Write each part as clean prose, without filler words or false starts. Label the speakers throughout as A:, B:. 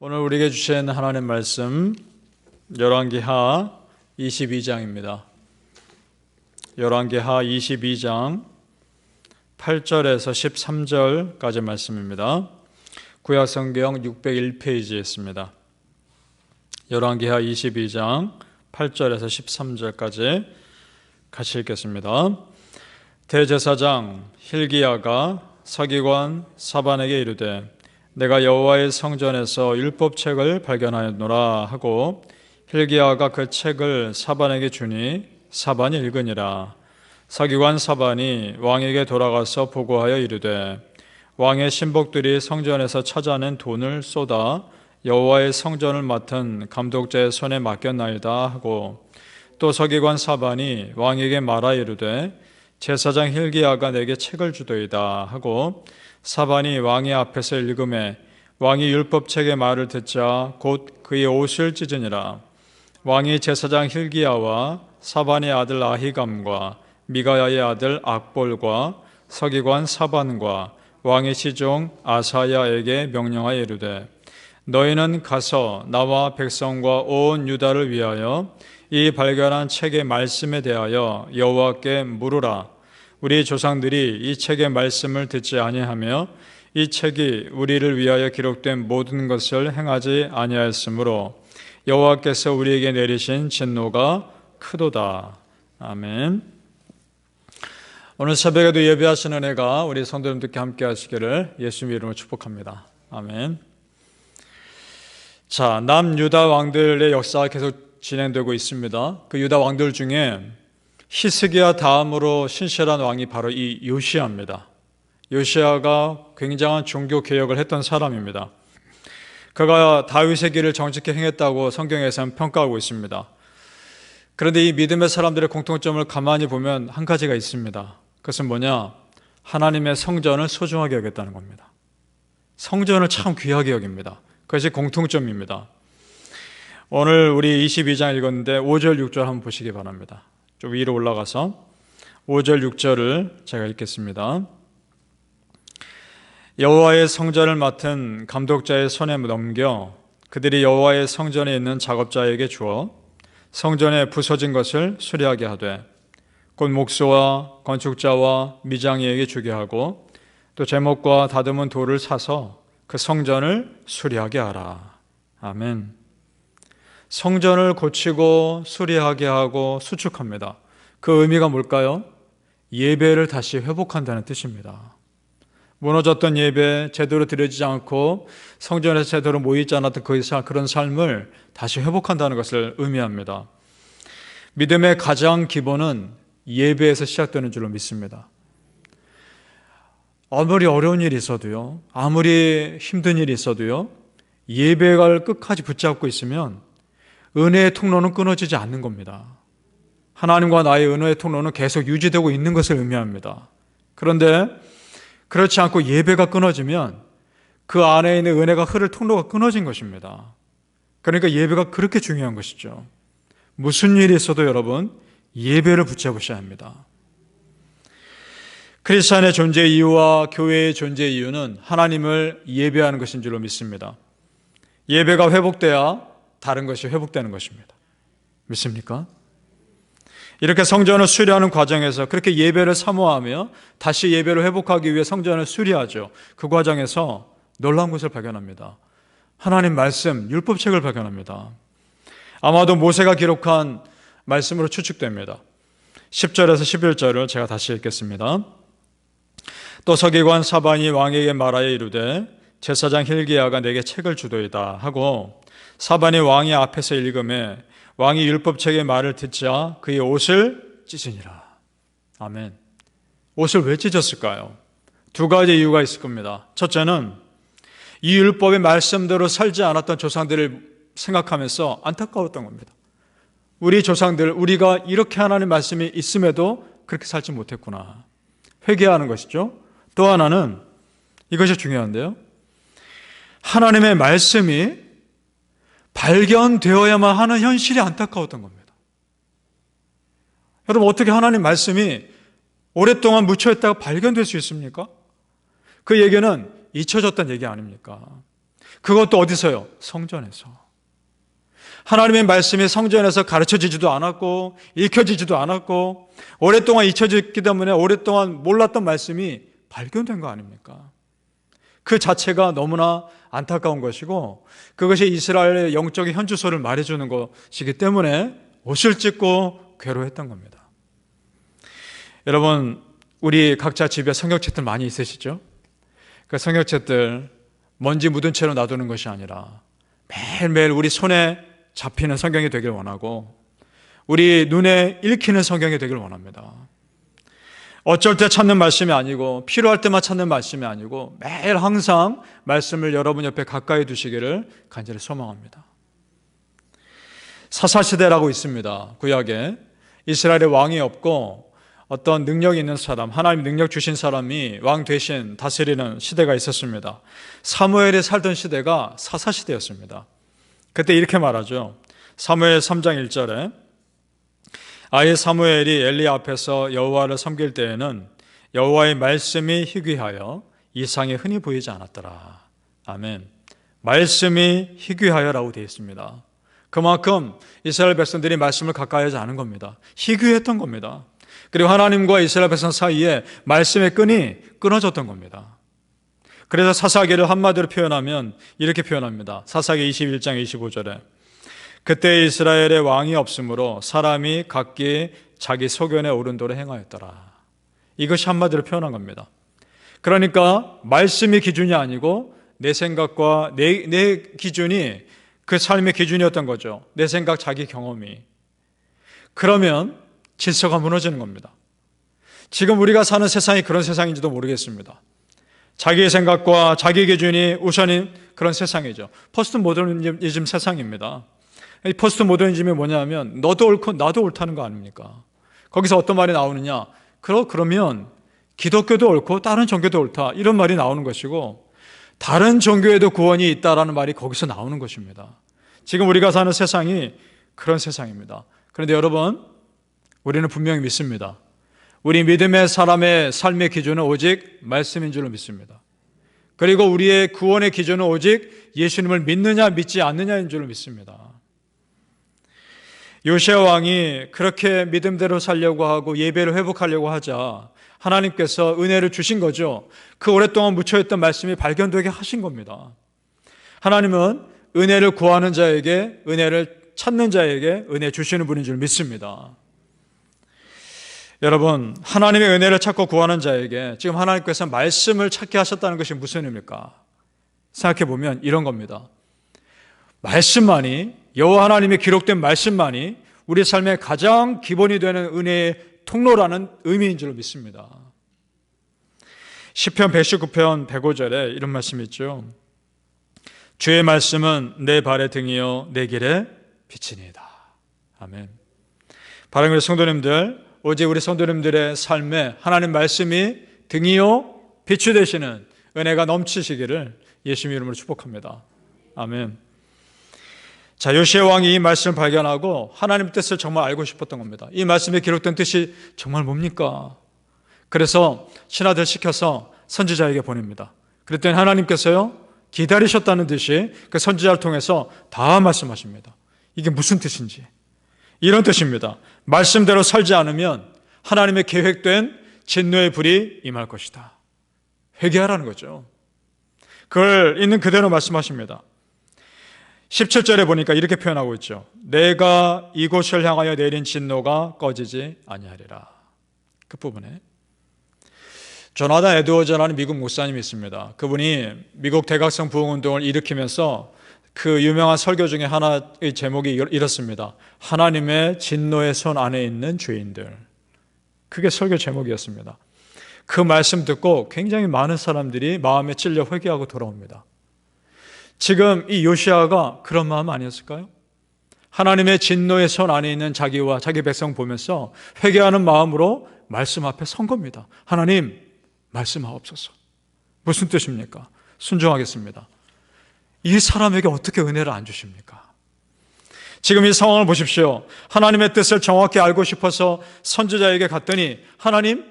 A: 오늘 우리에게 주신 하나님 말씀 열왕기하 22장입니다. 열왕기하 22장 8절에서 13절까지 말씀입니다. 구약성경 601페이지에 있습니다. 열왕기하 22장 8절에서 13절까지 같이 읽겠습니다. 대제사장 hil기야가 서기관 사반에게 이르되 내가 여호와의 성전에서 율법책을 발견하였노라 하고 hil기야가 그 책을 사반에게 주니 사반이 읽으니라. 서기관 사반이 왕에게 돌아가서 보고하여 이르되 왕의 신복들이 성전에서 찾아낸 돈을 쏟아 여호와의 성전을 맡은 감독자의 손에 맡겼나이다 하고 또 서기관 사반이 왕에게 말하 이르되 제사장 hil기야가 내게 책을 주도이다 하고 사반이 왕의 앞에서 읽음에 왕이 율법책의 말을 듣자 곧 그의 옷을 찢으니라. 왕이 제사장 hil기야와 사반의 아들 아히감과 미가야의 아들 악볼과 서기관 사반과 왕의 시종 아사야에게 명령하여 이르되 너희는 가서 나와 백성과 온 유다를 위하여 이 발견한 책의 말씀에 대하여 여호와께 물으라. 우리 조상들이 이 책의 말씀을 듣지 아니하며 이 책이 우리를 위하여 기록된 모든 것을 행하지 아니하였으므로 여호와께서 우리에게 내리신 진노가 크도다. 아멘. 오늘 새벽에도 예배하시는 은혜가 우리 성도님들께 함께 하시기를 예수님의 이름으로 축복합니다. 아멘. 자, 남유다 왕들의 역사가 계속 진행되고 있습니다. 그 유다 왕들 중에 히스기야 다음으로 신실한 왕이 바로 이 요시야입니다. 요시야가 굉장한 종교 개혁을 했던 사람입니다. 그가 다윗의 길을 정직히 행했다고 성경에서는 평가하고 있습니다. 그런데 이 믿음의 사람들의 공통점을 가만히 보면 한 가지가 있습니다. 그것은 뭐냐? 하나님의 성전을 소중하게 여겼다는 겁니다. 성전을 참 귀하게 여깁니다. 그것이 공통점입니다. 오늘 우리 22장 읽었는데 5절 6절 한번 보시기 바랍니다. 좀 위로 올라가서 5절 6절을 제가 읽겠습니다. 여호와의 성전을 맡은 감독자의 손에 넘겨 그들이 여호와의 성전에 있는 작업자에게 주어 성전에 부서진 것을 수리하게 하되 곧 목수와 건축자와 미장이에게 주게 하고 또 제목과 다듬은 돌을 사서 그 성전을 수리하게 하라. 아멘. 성전을 고치고 수리하게 하고 수축합니다. 그 의미가 뭘까요? 예배를 다시 회복한다는 뜻입니다. 무너졌던 예배, 제대로 드려지지 않고 성전에서 제대로 모이지 않았던 그런 삶을 다시 회복한다는 것을 의미합니다. 믿음의 가장 기본은 예배에서 시작되는 줄로 믿습니다. 아무리 어려운 일이 있어도요, 아무리 힘든 일이 있어도요, 예배를 끝까지 붙잡고 있으면 은혜의 통로는 끊어지지 않는 겁니다. 하나님과 나의 은혜의 통로는 계속 유지되고 있는 것을 의미합니다. 그런데 그렇지 않고 예배가 끊어지면 그 안에 있는 은혜가 흐를 통로가 끊어진 것입니다. 그러니까 예배가 그렇게 중요한 것이죠. 무슨 일이 있어도 여러분 예배를 붙잡으셔야 합니다. 크리스찬의 존재 이유와 교회의 존재 이유는 하나님을 예배하는 것인 줄로 믿습니다. 예배가 회복돼야 다른 것이 회복되는 것입니다. 믿습니까? 이렇게 성전을 수리하는 과정에서 그렇게 예배를 사모하며 다시 예배를 회복하기 위해 성전을 수리하죠. 그 과정에서 놀라운 것을 발견합니다. 하나님 말씀, 율법책을 발견합니다. 아마도 모세가 기록한 말씀으로 추측됩니다. 10절에서 11절을 제가 다시 읽겠습니다. 또 서기관 사반이 왕에게 말하여 이르되 제사장 hil기야가 내게 책을 주도이다 하고 사반이 왕의 앞에서 읽음에 왕이 율법책의 말을 듣자 그의 옷을 찢으니라. 아멘. 옷을 왜 찢었을까요? 두 가지 이유가 있을 겁니다. 첫째는 이 율법의 말씀대로 살지 않았던 조상들을 생각하면서 안타까웠던 겁니다. 우리 조상들, 우리가 이렇게 하나님 말씀이 있음에도 그렇게 살지 못했구나. 회개하는 것이죠. 또 하나는 이것이 중요한데요. 하나님의 말씀이 발견되어야만 하는 현실이 안타까웠던 겁니다. 여러분, 어떻게 하나님 말씀이 오랫동안 묻혀있다가 발견될 수 있습니까? 그 얘기는 잊혀졌다는 얘기 아닙니까? 그것도 어디서요? 성전에서. 하나님의 말씀이 성전에서 가르쳐지지도 않았고 읽혀지지도 않았고 오랫동안 잊혀졌기 때문에 오랫동안 몰랐던 말씀이 발견된 거 아닙니까? 그 자체가 너무나 안타까운 것이고 그것이 이스라엘의 영적인 현주소를 말해주는 것이기 때문에 옷을 찢고 괴로워했던 겁니다. 여러분, 우리 각자 집에 성경책들 많이 있으시죠? 그 성경책들 먼지 묻은 채로 놔두는 것이 아니라 매일매일 우리 손에 잡히는 성경이 되길 원하고 우리 눈에 읽히는 성경이 되길 원합니다. 어쩔 때 찾는 말씀이 아니고 필요할 때만 찾는 말씀이 아니고 매일 항상 말씀을 여러분 옆에 가까이 두시기를 간절히 소망합니다. 사사시대라고 있습니다. 구약에 이스라엘의 왕이 없고 어떤 능력이 있는 사람, 하나님 능력 주신 사람이 왕 대신 다스리는 시대가 있었습니다. 사무엘이 살던 시대가 사사시대였습니다. 그때 이렇게 말하죠. 사무엘 3장 1절에 아이 사무엘이 엘리 앞에서 여호와를 섬길 때에는 여호와의 말씀이 희귀하여 이상에 흔히 보이지 않았더라. 아멘. 말씀이 희귀하여라고 되어 있습니다. 그만큼 이스라엘 백성들이 말씀을 가까이 하지 않은 겁니다. 희귀했던 겁니다. 그리고 하나님과 이스라엘 백성 사이에 말씀의 끈이 끊어졌던 겁니다. 그래서 사사기를 한마디로 표현하면 이렇게 표현합니다. 사사기 21장 25절에 그때 이스라엘의 왕이 없으므로 사람이 각기 자기 소견에 오른 도를 행하였더라. 이것이 한마디로 표현한 겁니다. 그러니까 말씀이 기준이 아니고 내 생각과 내 기준이 그 삶의 기준이었던 거죠. 내 생각, 자기 경험이. 그러면 질서가 무너지는 겁니다. 지금 우리가 사는 세상이 그런 세상인지도 모르겠습니다. 자기의 생각과 자기 기준이 우선인 그런 세상이죠. 포스트 모더니즘 세상입니다. 이 포스트 모더니즘이 뭐냐면 너도 옳고 나도 옳다는 거 아닙니까? 거기서 어떤 말이 나오느냐? 그러면 기독교도 옳고 다른 종교도 옳다 이런 말이 나오는 것이고 다른 종교에도 구원이 있다라는 말이 거기서 나오는 것입니다. 지금 우리가 사는 세상이 그런 세상입니다. 그런데 여러분, 우리는 분명히 믿습니다. 우리 믿음의 사람의 삶의 기준은 오직 말씀인 줄로 믿습니다. 그리고 우리의 구원의 기준은 오직 예수님을 믿느냐 믿지 않느냐인 줄로 믿습니다. 요시야 왕이 그렇게 믿음대로 살려고 하고 예배를 회복하려고 하자 하나님께서 은혜를 주신 거죠. 그 오랫동안 묻혀있던 말씀이 발견되게 하신 겁니다. 하나님은 은혜를 구하는 자에게, 은혜를 찾는 자에게 은혜 주시는 분인 줄 믿습니다. 여러분, 하나님의 은혜를 찾고 구하는 자에게 지금 하나님께서 말씀을 찾게 하셨다는 것이 무슨 의미입니까? 생각해 보면 이런 겁니다. 말씀만이, 여호와 하나님의 기록된 말씀만이 우리 삶의 가장 기본이 되는 은혜의 통로라는 의미인 줄 믿습니다. 시편 119편 105절에 이런 말씀이 있죠. 주의 말씀은 내 발의 등이요 내 길의 빛이니이다. 아멘. 바람의 성도님들, 오직 우리 성도님들의 삶에 하나님 말씀이 등이요 빛이 되시는 은혜가 넘치시기를 예수님 이름으로 축복합니다. 아멘. 자, 요시야 왕이 이 말씀을 발견하고 하나님의 뜻을 정말 알고 싶었던 겁니다. 이 말씀에 기록된 뜻이 정말 뭡니까? 그래서 신하들 시켜서 선지자에게 보냅니다. 그랬더니 하나님께서요 기다리셨다는 듯이 그 선지자를 통해서 다 말씀하십니다. 이게 무슨 뜻인지. 이런 뜻입니다. 말씀대로 살지 않으면 하나님의 계획된 진노의 불이 임할 것이다. 회개하라는 거죠. 그걸 있는 그대로 말씀하십니다. 17절에 보니까 이렇게 표현하고 있죠. 내가 이곳을 향하여 내린 진노가 꺼지지 아니하리라. 그 부분에 조나단 에드워즈라는 미국 목사님이 있습니다. 그분이 미국 대각성 부흥운동을 일으키면서 그 유명한 설교 중에 하나의 제목이 이렇습니다. 하나님의 진노의 손 안에 있는 죄인들. 그게 설교 제목이었습니다. 그 말씀 듣고 굉장히 많은 사람들이 마음에 찔려 회개하고 돌아옵니다. 지금 이 요시야가 그런 마음 아니었을까요? 하나님의 진노의 손 안에 있는 자기와 자기 백성 보면서 회개하는 마음으로 말씀 앞에 선 겁니다. 하나님, 말씀하옵소서. 무슨 뜻입니까? 순종하겠습니다. 이 사람에게 어떻게 은혜를 안 주십니까? 지금 이 상황을 보십시오. 하나님의 뜻을 정확히 알고 싶어서 선지자에게 갔더니 하나님,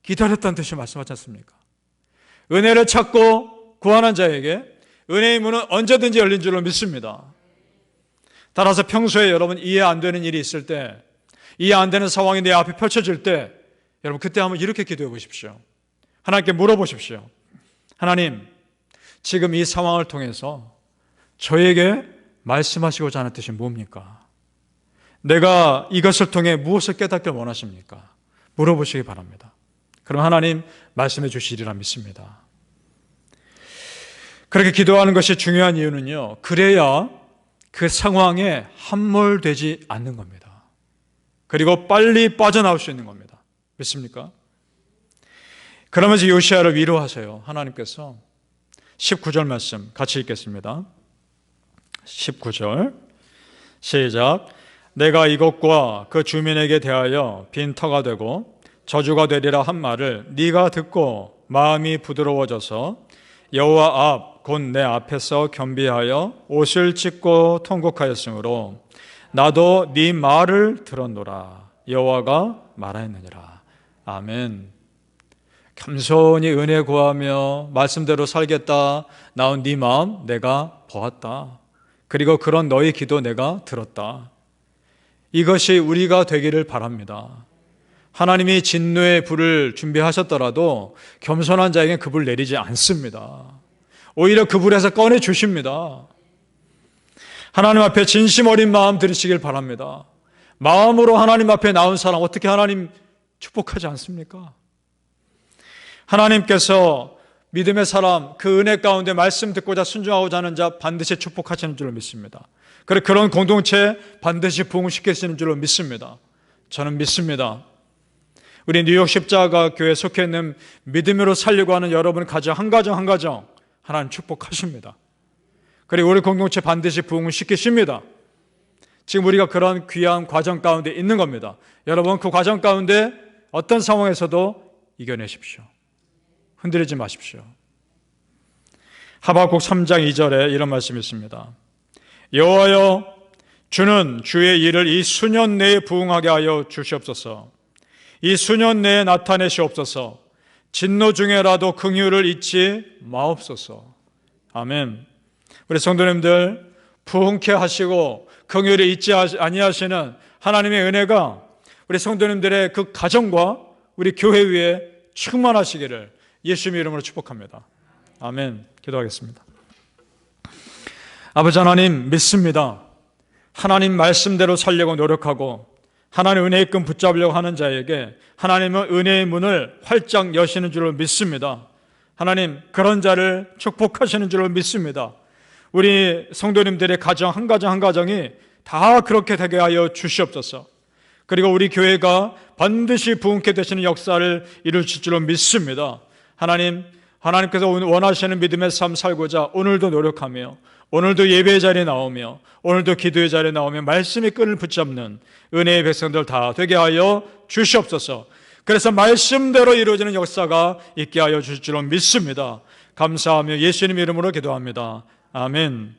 A: 기다렸다는 뜻이 말씀하지 않습니까? 은혜를 찾고 구하는 자에게, 은혜의 문은 언제든지 열린 줄로 믿습니다. 따라서 평소에 여러분 이해 안 되는 일이 있을 때, 이해 안 되는 상황이 내 앞에 펼쳐질 때, 여러분 그때 한번 이렇게 기도해 보십시오. 하나님께 물어보십시오. 하나님, 지금 이 상황을 통해서 저에게 말씀하시고자 하는 뜻이 뭡니까? 내가 이것을 통해 무엇을 깨닫길 원하십니까? 물어보시기 바랍니다. 그럼 하나님 말씀해 주시리라 믿습니다. 그렇게 기도하는 것이 중요한 이유는요, 그래야 그 상황에 함몰되지 않는 겁니다. 그리고 빨리 빠져나올 수 있는 겁니다. 믿습니까? 그러면서 요시야를 위로하세요. 하나님께서 19절 말씀 같이 읽겠습니다. 19절 시작. 내가 이곳과 그 주민에게 대하여 빈터가 되고 저주가 되리라 한 말을 네가 듣고 마음이 부드러워져서 여호와 앞 곧 내 앞에서 겸비하여 옷을 찢고 통곡하였으므로 나도 네 말을 들었노라. 여호와가 말하였느니라. 아멘. 겸손히 은혜 구하며 말씀대로 살겠다 나온 네 마음 내가 보았다. 그리고 그런 너의 기도 내가 들었다. 이것이 우리가 되기를 바랍니다. 하나님이 진노의 불을 준비하셨더라도 겸손한 자에게는 그 불 내리지 않습니다. 오히려 그 불에서 꺼내 주십니다. 하나님 앞에 진심 어린 마음 들이시길 바랍니다. 마음으로 하나님 앞에 나온 사람 어떻게 하나님 축복하지 않습니까? 하나님께서 믿음의 사람, 그 은혜 가운데 말씀 듣고자 순종하고자 하는 자 반드시 축복하시는 줄로 믿습니다. 그런 공동체 반드시 부흥시키시는 줄로 믿습니다. 저는 믿습니다. 우리 뉴욕 십자가 교회에 속해 있는 믿음으로 살려고 하는 여러분 가정 한 가정 한 가정 하나님 축복하십니다. 그리고 우리 공동체 반드시 부흥시키십니다. 지금 우리가 그런 귀한 과정 가운데 있는 겁니다. 여러분 그 과정 가운데 어떤 상황에서도 이겨내십시오. 흔들리지 마십시오. 하박국 3장 2절에 이런 말씀이 있습니다. 여호와여, 주는 주의 일을 이 수년 내에 부응하게 하여 주시옵소서. 이 수년 내에 나타내시옵소서. 진노 중에라도 긍휼을 잊지 마옵소서. 아멘. 우리 성도님들 부흥케 하시고 긍휼을 잊지 아니하시는 하나님의 은혜가 우리 성도님들의 그 가정과 우리 교회 위에 충만하시기를 예수님의 이름으로 축복합니다. 아멘. 기도하겠습니다. 아버지 하나님 믿습니다. 하나님 말씀대로 살려고 노력하고 하나님 은혜의 끈 붙잡으려고 하는 자에게 하나님은 은혜의 문을 활짝 여시는 줄을 믿습니다. 하나님 그런 자를 축복하시는 줄을 믿습니다. 우리 성도님들의 가정 한 가정 한 가정이 다 그렇게 되게 하여 주시옵소서. 그리고 우리 교회가 반드시 부흥케 되시는 역사를 이루실 줄로 믿습니다. 하나님께서 원하시는 믿음의 삶 살고자 오늘도 노력하며 오늘도 예배의 자리에 나오며 오늘도 기도의 자리에 나오며 말씀의 끈을 붙잡는 은혜의 백성들 다 되게 하여 주시옵소서. 그래서 말씀대로 이루어지는 역사가 있게 하여 주실 줄로 믿습니다. 감사하며 예수님 이름으로 기도합니다. 아멘.